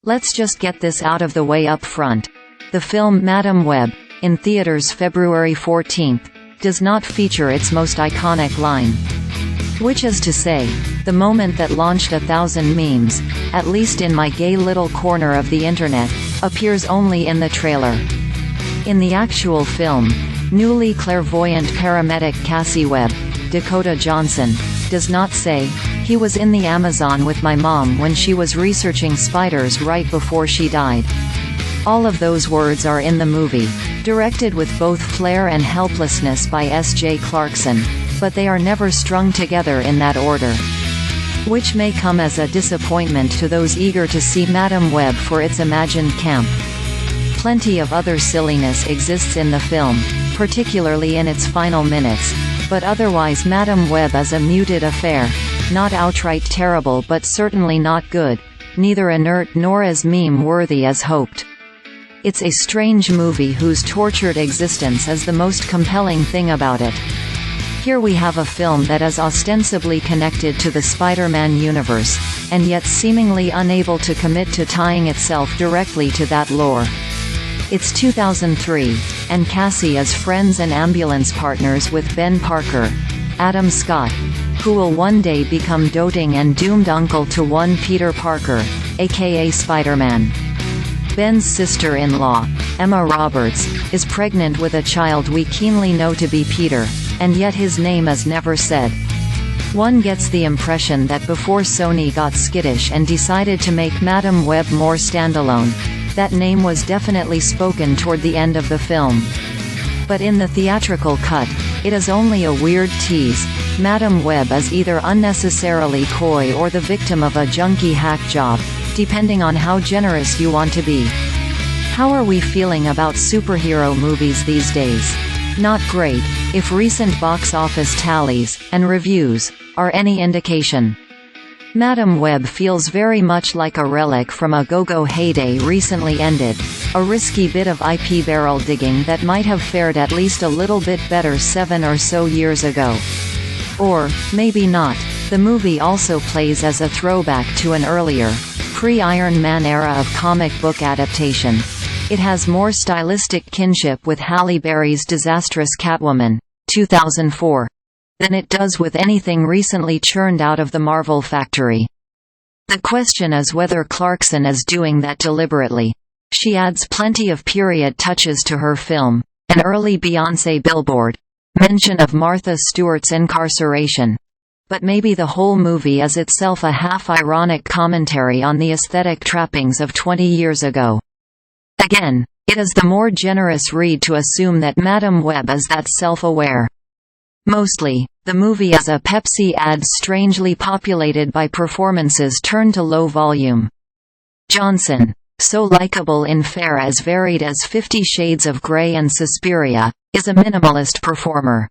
Let's just get this out of the way up front. The film Madame Web, in theaters February 14, does not feature its most iconic line. Which is to say, the moment that launched 1,000 memes, at least in my gay little corner of the internet, appears only in the trailer. In the actual film, newly clairvoyant paramedic Cassie Webb, Dakota Johnson, does not say, "He was in the Amazon with my mom when she was researching spiders right before she died." All of those words are in the movie, directed with both flair and helplessness by S.J. Clarkson, but they are never strung together in that order. Which may come as a disappointment to those eager to see Madame Web for its imagined camp. Plenty of other silliness exists in the film, particularly in its final minutes, but otherwise Madame Web is a muted affair, not outright terrible but certainly not good, neither inert nor as meme-worthy as hoped. It's a strange movie whose tortured existence is the most compelling thing about it. Here we have a film that is ostensibly connected to the Spider-Man universe, and yet seemingly unable to commit to tying itself directly to that lore. It's 2003, and Cassie is friends and ambulance partners with Ben Parker, Adam Scott, who will one day become doting and doomed uncle to one Peter Parker, aka Spider-Man. Ben's sister-in-law, Emma Roberts, is pregnant with a child we keenly know to be Peter, and yet his name is never said. One gets the impression that before Sony got skittish and decided to make Madame Web more standalone, that name was definitely spoken toward the end of the film. But in the theatrical cut, it is only a weird tease. Madame Web is either unnecessarily coy or the victim of a junky hack job, depending on how generous you want to be. How are we feeling about superhero movies these days? Not great, if recent box office tallies, and reviews, are any indication. Madame Web feels very much like a relic from a go-go heyday recently ended, a risky bit of IP barrel digging that might have fared at least a little bit better 7 or so years ago. Or, maybe not. The movie also plays as a throwback to an earlier, pre-Iron Man era of comic book adaptation. It has more stylistic kinship with Halle Berry's disastrous Catwoman, 2004. than it does with anything recently churned out of the Marvel factory. The question is whether Clarkson is doing that deliberately. She adds plenty of period touches to her film, an early Beyoncé billboard, mention of Martha Stewart's incarceration. But maybe the whole movie is itself a half-ironic commentary on the aesthetic trappings of 20 years ago. Again, it is the more generous read to assume that Madame Web is that self-aware. Mostly, the movie is a Pepsi ad strangely populated by performances turned to low volume. Johnson, so likable in fare as varied as 50 Shades of Grey and Suspiria, is a minimalist performer.